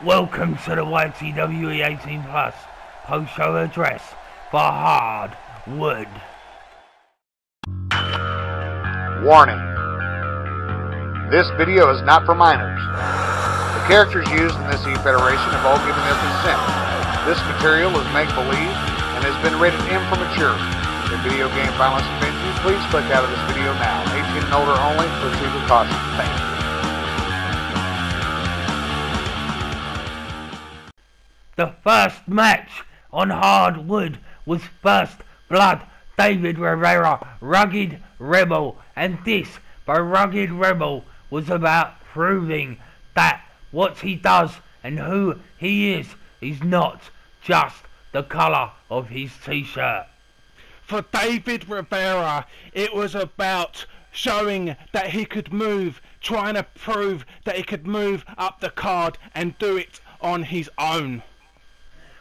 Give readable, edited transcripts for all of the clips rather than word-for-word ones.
Welcome to the YTWE 18 Plus post-show address for Hardwood. Warning. This video is not for minors. The characters used in this e-federation have all given their consent. This material is make-believe and has been rated M for mature. If video game violence offends you, please click out of this video now. 18 and older only. Proceed with caution. Thank you. The first match on Hardwood was First Blood, David Rivera, Rugged Rebel, and this, by Rugged Rebel, was about proving that what he does and who he is not just the colour of his t-shirt. For David Rivera, it was about showing that he could move, trying to prove that he could move up the card and do it on his own.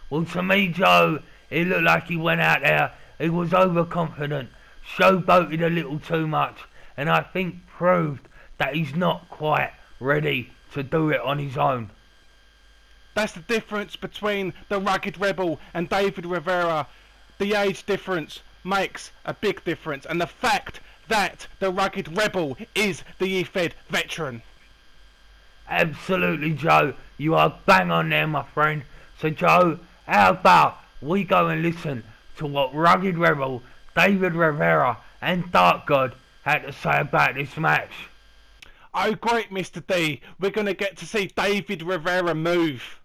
Well, to me, Joe, it looked like he went out there, he was overconfident, showboated a little too much, and I think proved that he's not quite ready to do it on his own. That's the difference between the Rugged Rebel and David Rivera. The age difference makes a big difference, and the fact that the Rugged Rebel is the EFED veteran. Absolutely, Joe, you are bang on there, my friend. So, Joe, how about we go and listen to what Rugged Rebel, David Rivera and Dark God had to say about this match? Oh great, Mr. D, we're going to get to see David Rivera move.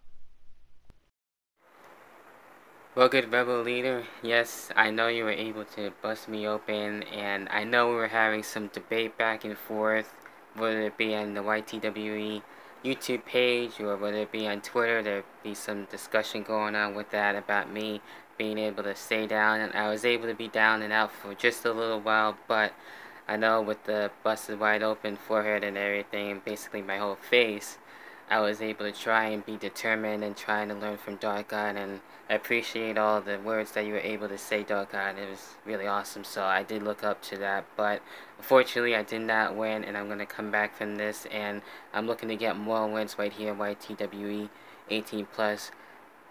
Rugged Rebel leader, yes, I know you were able to bust me open, and I know we were having some debate back and forth, whether it be on the YTWE YouTube page or whether it be on Twitter. There'd be some discussion going on with that about me being able to stay down, and I was able to be down and out for just a little while, but I know with the busted wide open forehead and everything, and basically my whole face, I was able to try and be determined and trying to learn from Dark God, and I appreciate all the words that you were able to say, Dark God. It was really awesome, so I did look up to that, but unfortunately I did not win, and I'm going to come back from this, and I'm looking to get more wins right here, YTWE 18 Plus.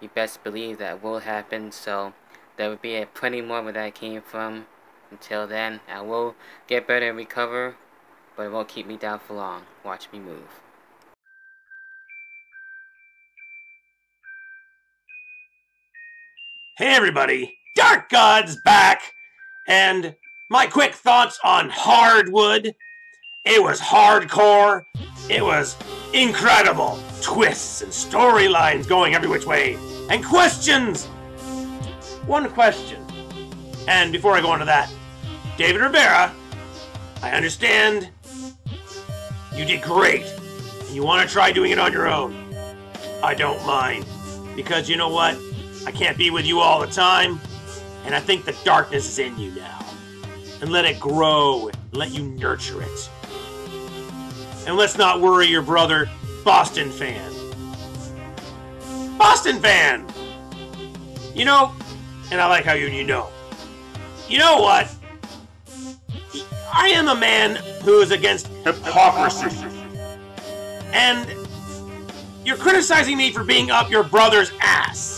You best believe that will happen, so there will be plenty more where that came from. Until then, I will get better and recover, but it won't keep me down for long. Watch me move. Hey everybody, Dark God's back, and my quick thoughts on Hardwood. It was hardcore, it was incredible, twists and storylines going every which way, and questions! One question, and before I go on to that, David Rivera, I understand you did great, and you want to try doing it on your own. I don't mind, because you know what? I can't be with you all the time, and I think the darkness is in you now. And let it grow, and let you nurture it. And let's not worry your brother, Bostonfan. Bostonfan! You know, and I like how you know. You know what? I am a man who is against hypocrisy. And you're criticizing me for being up your brother's ass.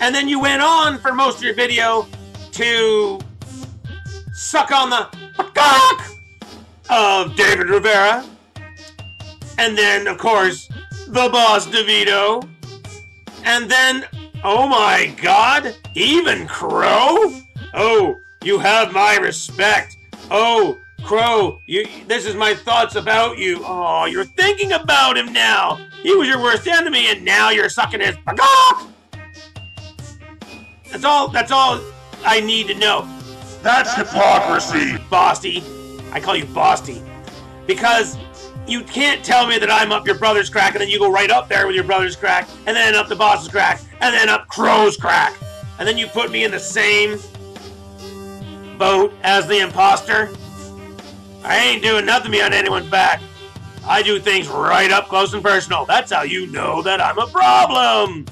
And then you went on for most of your video to suck on the cock of David Rivera. And then, of course, the boss DeVito. And then, oh my god, even Krow? Oh, you have my respect. Oh, Krow, this is my thoughts about you. Oh, you're thinking about him now. He was your worst enemy, and now you're sucking his cock. That's all I need to know. That's hypocrisy, Bosty. I call you Bosty. Because you can't tell me that I'm up your brother's crack and then you go right up there with your brother's crack and then up the boss's crack and then up Krow's crack. And then you put me in the same boat as the imposter. I ain't doing nothing behind anyone's back. I do things right up close and personal. That's how you know that I'm a problem.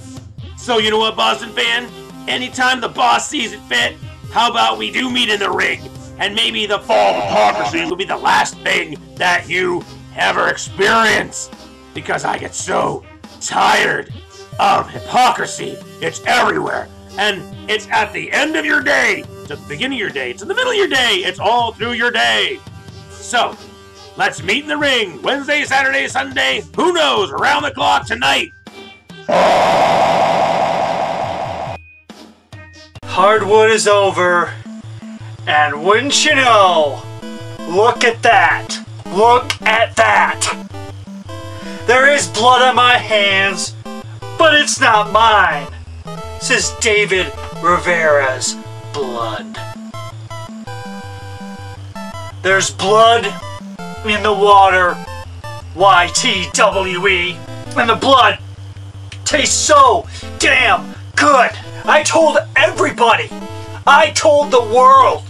So you know what, Bostonfan? Anytime the boss sees it fit, how about we do meet in the ring? And maybe the fall of hypocrisy will be the last thing that you ever experience. Because I get so tired of hypocrisy. It's everywhere. And it's at the end of your day. It's at the beginning of your day. It's in the middle of your day. It's all through your day. So, let's meet in the ring. Wednesday, Saturday, Sunday. Who knows? Around the clock tonight. Hardwood is over. And wouldn't you know, look at that. Look at that. There is blood on my hands, but it's not mine. This is David Rivera's blood. There's blood in the water, YTWE, and the blood tastes so damn good. I told everybody, I told the world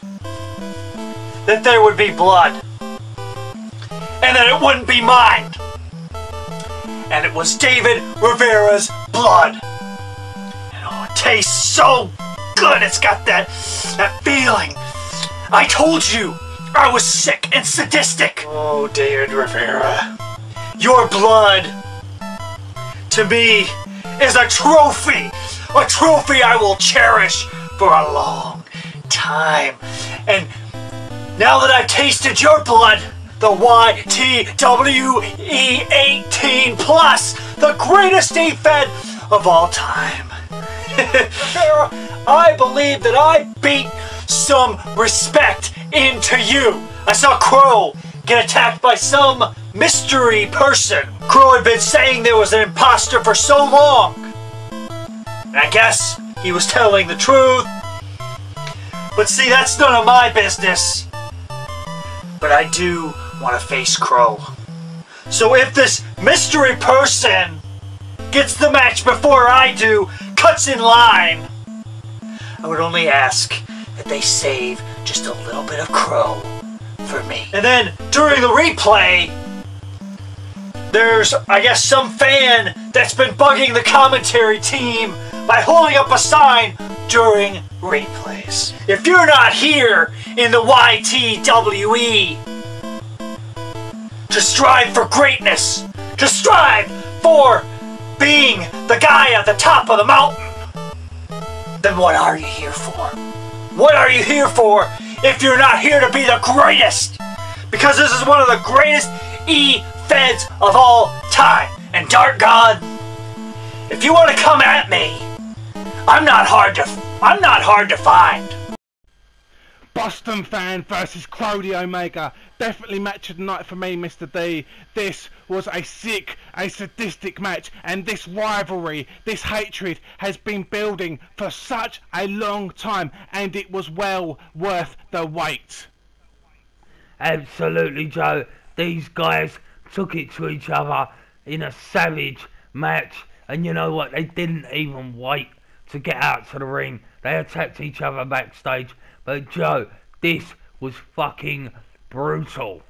that there would be blood, and that it wouldn't be mine. And it was David Rivera's blood. And oh, it tastes so good. It's got that feeling. I told you I was sick and sadistic. Oh, David Rivera. Your blood, to me, is a trophy. A trophy I will cherish for a long time. And now that I've tasted your blood, the YTWE 18 Plus, the greatest EFED of all time. I believe that I beat some respect into you. I saw Krow get attacked by some mystery person. Krow had been saying there was an imposter for so long. And I guess he was telling the truth. But see, that's none of my business. But I do want to face Krow. So if this mystery person gets the match before I do, cuts in line, I would only ask that they save just a little bit of Krow for me. And then during the replay, there's, I guess, some fan that's been bugging the commentary team by holding up a sign during replays. If you're not here in the YTWE to strive for greatness, to strive for being the guy at the top of the mountain, then what are you here for? What are you here for if you're not here to be the greatest? Because this is one of the greatest EFEDs of all time. And Dark God, if you want to come at me, I'm not hard to find. Bostonfan versus Krow The Omega. Definitely match of the night for me, Mr. D. This was a sick, a sadistic match, and this rivalry, this hatred has been building for such a long time, and it was well worth the wait. Absolutely, Joe. These guys took it to each other in a savage match, and you know what? They didn't even wait to get out to the ring. They attacked each other backstage. But Joe, this was fucking brutal.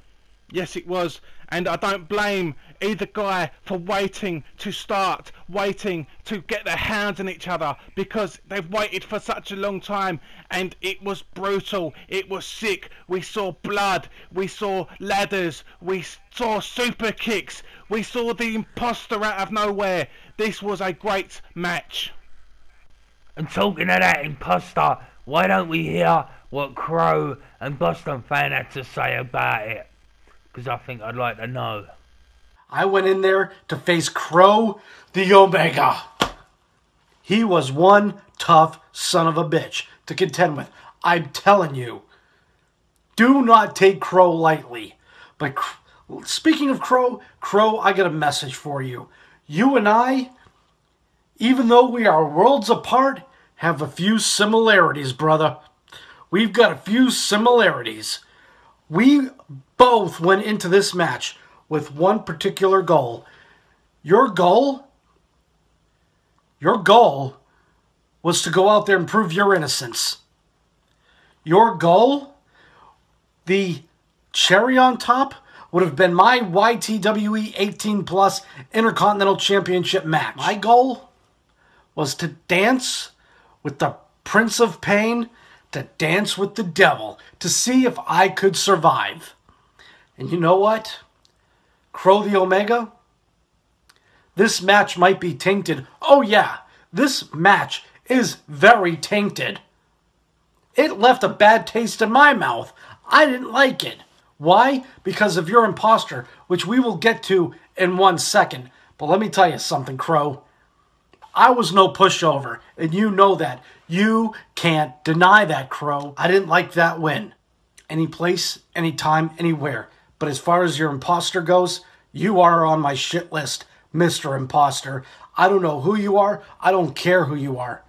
Yes, it was. And I don't blame either guy for waiting to start, waiting to get their hands on each other, because they've waited for such a long time, and it was brutal. It was sick. We saw blood. We saw ladders. We saw super kicks. We saw the imposter out of nowhere. This was a great match. And talking of that imposter, why don't we hear what Krow and Bostonfan had to say about it? Because I think I'd like to know. I went in there to face Krow The Omega. He was one tough son of a bitch to contend with. I'm telling you, do not take Krow lightly. But speaking of Krow, I got a message for you. You and I, even though we are worlds apart, have a few similarities, brother. We've got a few similarities. We both went into this match with one particular goal. Your goal was to go out there and prove your innocence. Your goal, the cherry on top, would have been my YTWE 18 Plus Intercontinental Championship match. My goal was to dance with the Prince of Pain, to dance with the devil, to see if I could survive. And you know what? Krow The Omega, this match might be tainted. Oh yeah, this match is very tainted. It left a bad taste in my mouth. I didn't like it. Why? Because of your imposter, which we will get to in 1 second. But let me tell you something, Krow. I was no pushover, and you know that. You can't deny that, Krow. I didn't like that win. Any place, anytime, anywhere. But as far as your imposter goes, you are on my shit list, Mr. Imposter. I don't know who you are. I don't care who you are.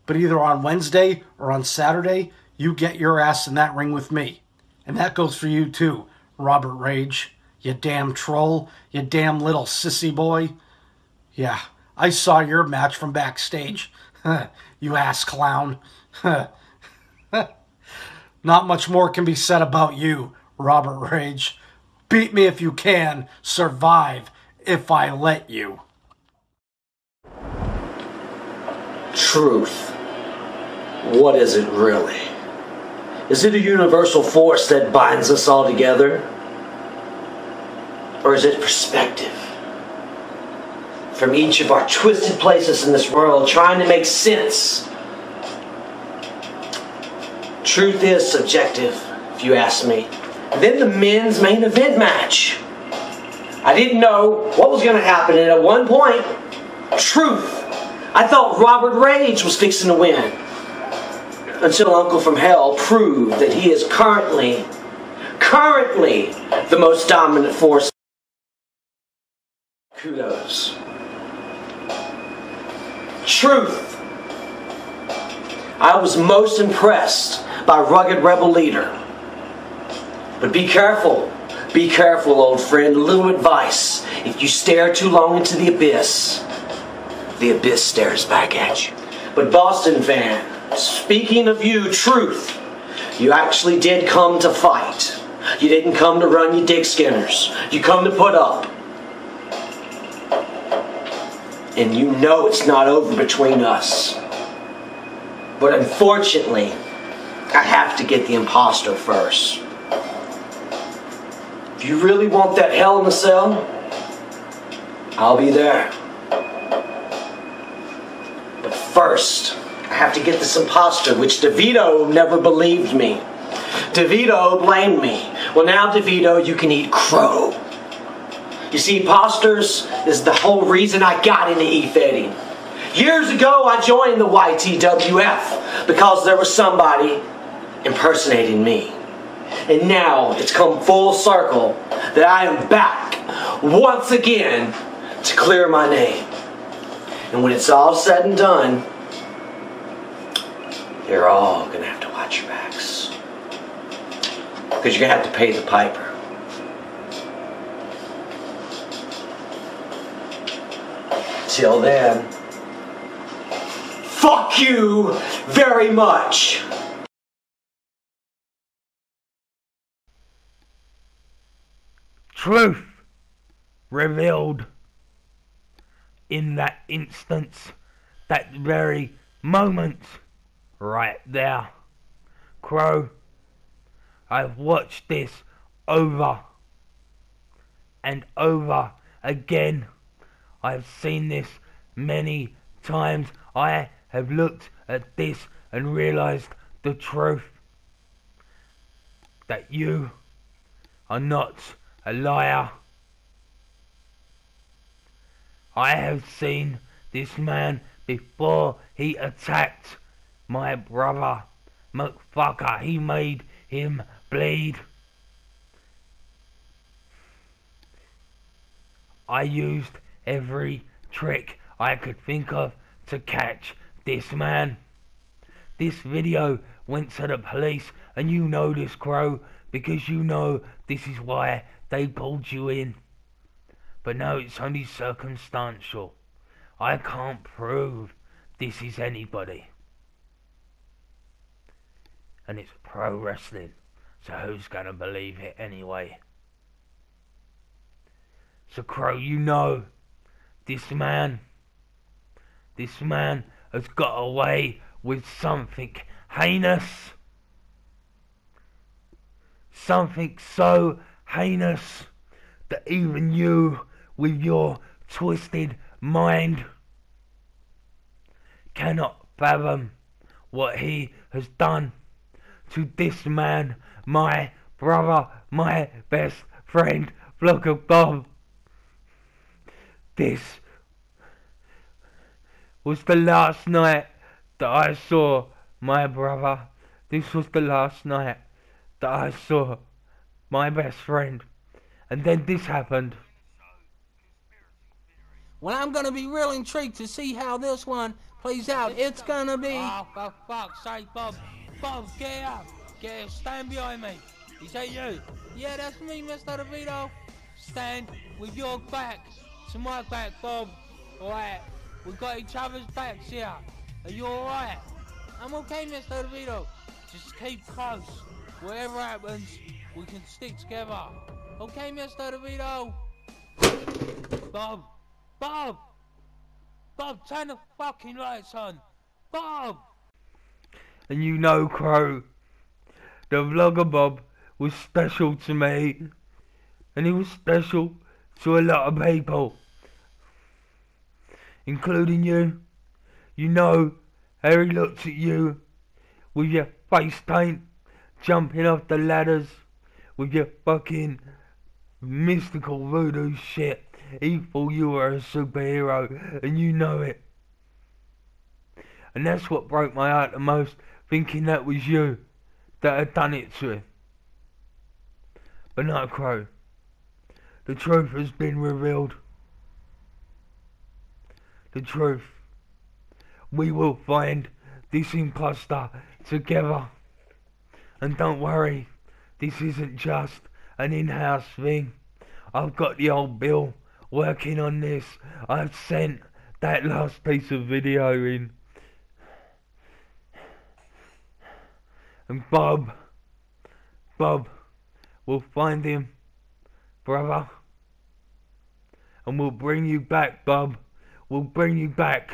But either on Wednesday or on Saturday, you get your ass in that ring with me. And that goes for you too, Roburtrage. You damn troll. You damn little sissy boy. Yeah, I saw your match from backstage. You ass clown. Not much more can be said about you, Roburtrage. Beat me if you can. Survive if I let you. Truth. What is it really? Is it a universal force that binds us all together? Or is it perspective? From each of our twisted places in this world, trying to make sense. Truth is subjective, if you ask me. And then the men's main event match. I didn't know what was going to happen, and at one point, truth. I thought Roburtrage was fixing to win. Until Uncle from Hell proved that he is currently the most dominant force. Kudos. Truth. I was most impressed by Rugged Rebel Leader. But be careful. Be careful, old friend. A little advice. If you stare too long into the abyss stares back at you. But Bostonfan, speaking of you, truth, you actually did come to fight. You didn't come to run your dick skinners. You come to put up. And you know it's not over between us. But unfortunately, I have to get the imposter first. If you really want that hell in a cell, I'll be there. But first, I have to get this imposter, which DeVito never believed me. DeVito blamed me. Well, now, DeVito, you can eat crow. You see, imposters is the whole reason I got into EFEDing. Years ago, I joined the YTWF because there was somebody impersonating me. And now it's come full circle that I am back once again to clear my name. And when it's all said and done, you're all going to have to watch your backs. Because you're going to have to pay the piper. Till then, fuck you very much. Truth revealed in that instance, that very moment, right there. Krow, I've watched this over and over again. I've seen this many times. I have looked at this and realized the truth. That you are not a liar. I have seen this man before he attacked my brother. Motherfucker, he made him bleed. I used every trick I could think of to catch this man. This video went to the police, and you know this, Krow, because you know this is why they pulled you in. But no, it's only circumstantial. I can't prove this is anybody. And it's pro wrestling, so who's gonna believe it anyway? So Krow, you know, this man has got away with something heinous. Something so heinous that even you, with your twisted mind cannot fathom what he has done to this man, my brother, my best friend, Vlogger Bob. This was the last night that I saw my brother. This was the last night that I saw my best friend. And then this happened. Well, I'm gonna be real intrigued to see how this one plays out. It's gonna be... Oh, for fuck's sake, Bob. Bob, get up. Get up. Stand behind me. Is that you? Yeah, that's me, Mr. DeVito. Stand with your back to my back, Bob. Alright, we've got each other's backs here. Are you alright? I'm okay, Mr. DeVito. Just keep close. Whatever happens, we can stick together. Okay, Mr. DeVito. Bob! Bob! Bob, turn the fucking lights on! Bob! And you know, Krow, the Vlogger Bob was special to me. And he was special to a lot of people. Including you. You know how he looked at you with your face paint, jumping off the ladders, with your fucking mystical voodoo shit. He thought you were a superhero, and you know it. And that's what broke my heart the most, thinking that was you that had done it to him. But not Krow. The truth has been revealed. The truth. We will find this imposter together. And don't worry, this isn't just an in-house thing. I've got the old Bill working on this. I've sent that last piece of video in. And Bob, we'll find him, brother. And we'll bring you back, Bob. We'll bring you back.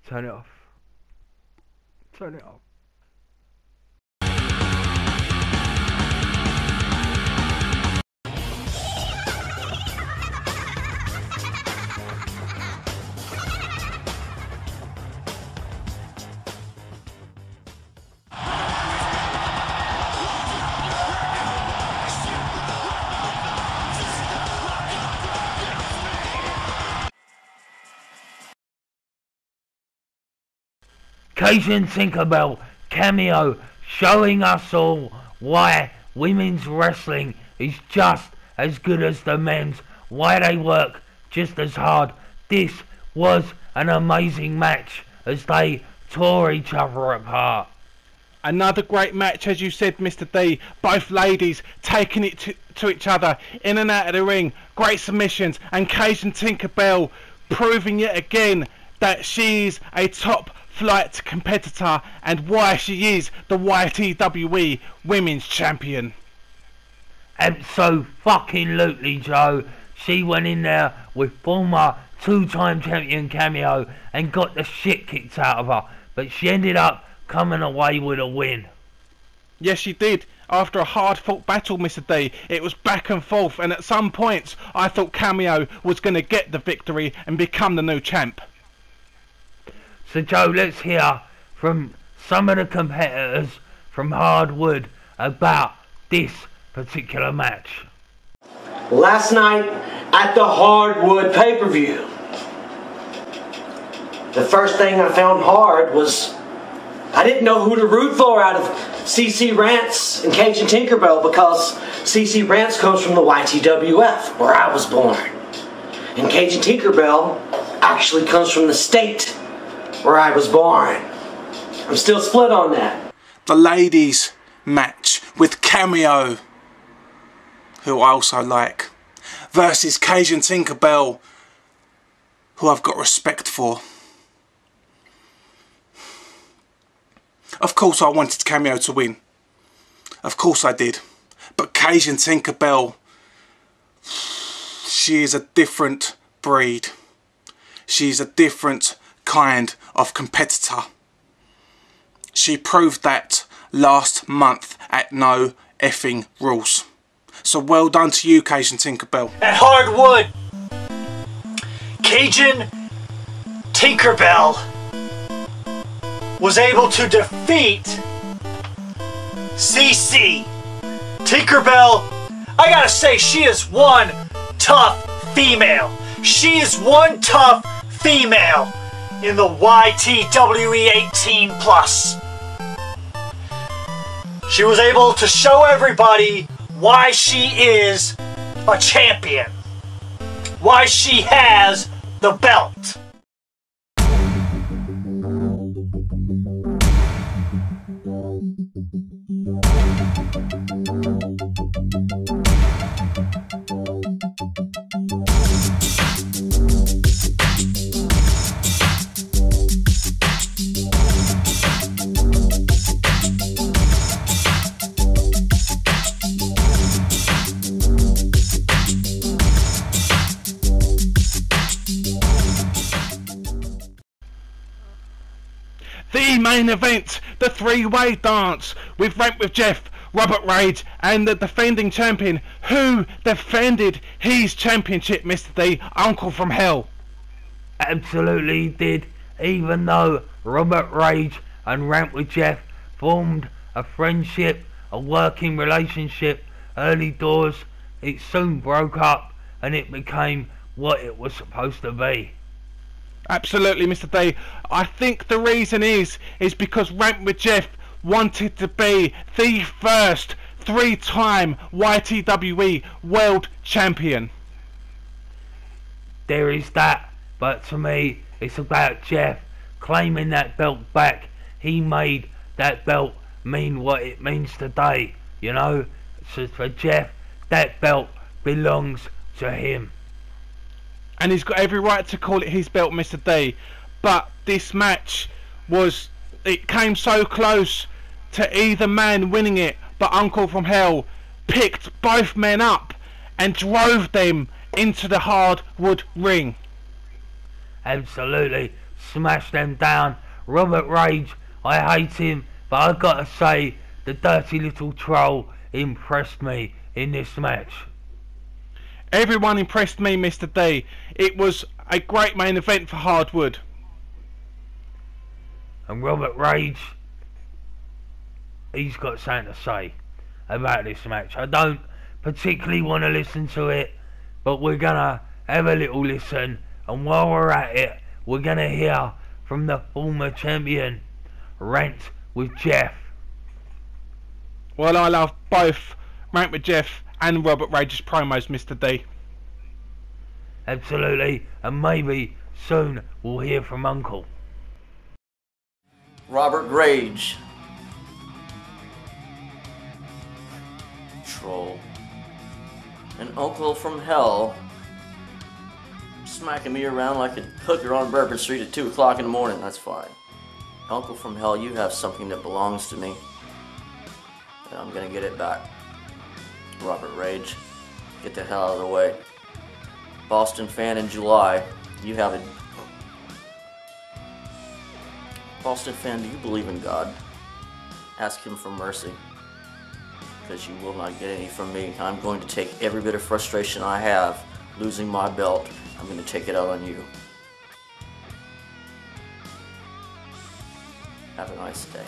Turn it off. Turn it off. Cajun Tinkerbell Cameo showing us all why women's wrestling is just as good as the men's, why they work just as hard. This was an amazing match as they tore each other apart. Another great match, as you said, Mr. D. Both ladies taking it to each other in and out of the ring. Great submissions, and Cajun Tinkerbell proving yet again that she's a top flight competitor and why she is the YTWE Women's Champion. Abso-fucking-lutely, Joe. She went in there with former two-time champion Cameo and got the shit kicked out of her, but she ended up coming away with a win. Yes, she did. After a hard-fought battle, Mr. D, it was back and forth, and at some points I thought Cameo was going to get the victory and become the new champ. So Joe, let's hear from some of the competitors from Hardwood about this particular match. Last night at the Hardwood pay-per-view, the first thing I found hard was I didn't know who to root for out of CC Rants and Cajun Tinkerbell, because CC Rants comes from the YTWF, where I was born. And Cajun Tinkerbell actually comes from the state where I was born. I'm still split on that. The ladies match with Cameo, who I also like, versus Cajun Tinkerbell, who I've got respect for. Of course I wanted Cameo to win. Of course I did. But Cajun Tinkerbell, she is a different breed. She's a different kind of competitor. She proved that last month at No Effing Rules. So well done to you, Cajun Tinkerbell. At hardwood, Cajun Tinkerbell was able to defeat CC. Tinkerbell, I gotta say, she is one tough female. She is one tough female in the YTWE 18+. She was able to show everybody why she is a champion. Why she has the belt. The main event, the three-way dance with RantWithJeff, Roburtrage and the defending champion who defended his championship, Mr. D, Uncle from Hell. Absolutely did, even though Roburtrage and RantWithJeff formed a friendship, a working relationship early doors, it soon broke up and it became what it was supposed to be. Absolutely, Mr. D. I think the reason is because RantWithJeff wanted to be the first three-time YTWE World Champion. There is that, but to me, it's about Jeff claiming that belt back. He made that belt mean what it means today, you know? So for Jeff, that belt belongs to him. And he's got every right to call it his belt, Mr. D. But this match it came so close to either man winning it, but Uncle from Hell picked both men up and drove them into the hardwood ring. Absolutely, smashed them down. Roburtrage, I hate him, but I gotta say, the dirty little troll impressed me in this match. Everyone impressed me, Mr. D. It was a great main event for hardwood. And Roburtrage, he's got something to say about this match. I don't particularly want to listen to it, but we're gonna have a little listen, and while we're at it, we're gonna hear from the former champion, RantWithJeff. Well, I love both RantWithJeff and Roburtrage's promos, Mr. D. Absolutely, and maybe soon we'll hear from Uncle. Roburtrage. Troll. An uncle from hell smacking me around like a hooker on Bourbon Street at 2 o'clock in the morning. That's fine. Uncle from hell, you have something that belongs to me, and I'm gonna get it back. Roburtrage, get the hell out of the way. Bostonfan in July, you have it. Bostonfan, do you believe in God? Ask him for mercy, because you will not get any from me. I'm going to take every bit of frustration I have losing my belt. I'm going to take it out on you. Have a nice day.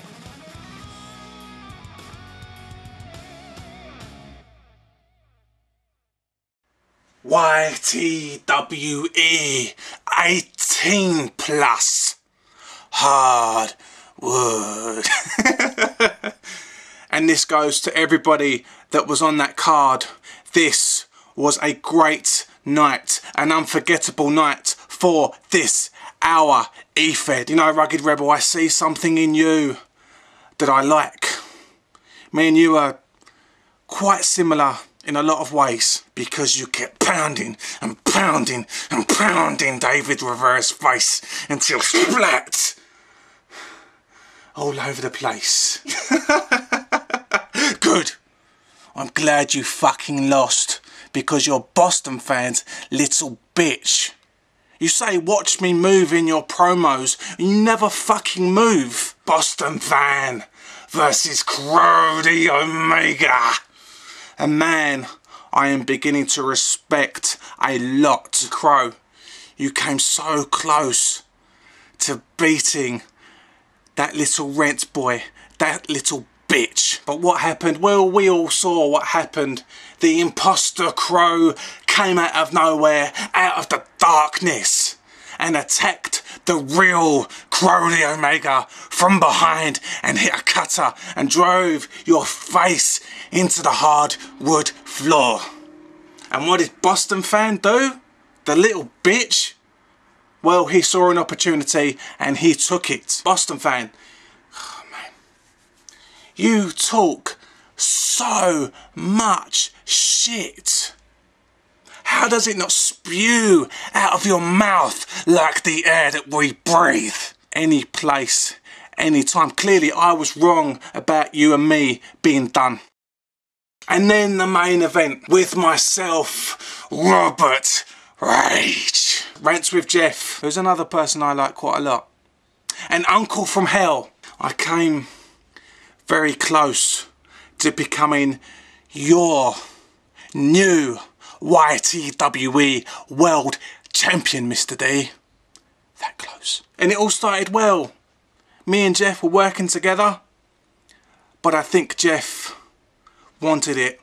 YTWE 18+. Hardwood. And this goes to everybody that was on that card. This was a great night, an unforgettable night for this our EFED. You know, Rugged Rebel, I see something in you that I like. Me and you are quite similar in a lot of ways, because you kept pounding and pounding and pounding David Rivera's face until splat all over the place. Good. I'm glad you fucking lost, because you're Bostonfan's little bitch. You say watch me move in your promos, you never fucking move. Bostonfan versus Krow The Omega. A man I am beginning to respect a lot. Krow, you came so close to beating that little rent boy, that little bitch. But what happened? Well, we all saw what happened. The imposter Krow came out of nowhere, out of the darkness, and attacked the real Krow the Omega from behind and hit a cutter and drove your face into the hardwood floor. And what did Bostonfan do? The little bitch? Well, he saw an opportunity and he took it. Bostonfan, oh man, you talk so much shit. How does it not spew out of your mouth like the air that we breathe? Any place, any time. Clearly I was wrong about you and me being done. And then the main event with myself, Roburtrage. RantWithJeff, who's another person I like quite a lot. And unclefromhell. I came very close to becoming your new YTWE World Champion, Mr. D. That close. And it all started well. Me and Jeff were working together, but I think Jeff wanted it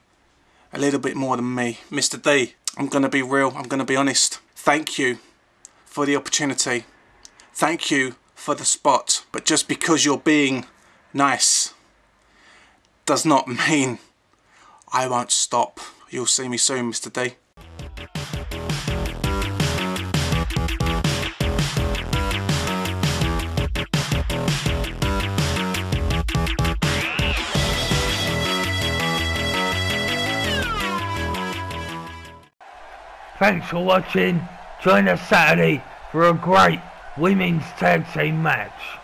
a little bit more than me. Mr. D, I'm going to be real, I'm going to be honest. Thank you for the opportunity. Thank you for the spot. But just because you're being nice does not mean I won't stop. You'll see me soon, Mr. D. Thanks for watching. Join us Saturday for a great women's tag team match.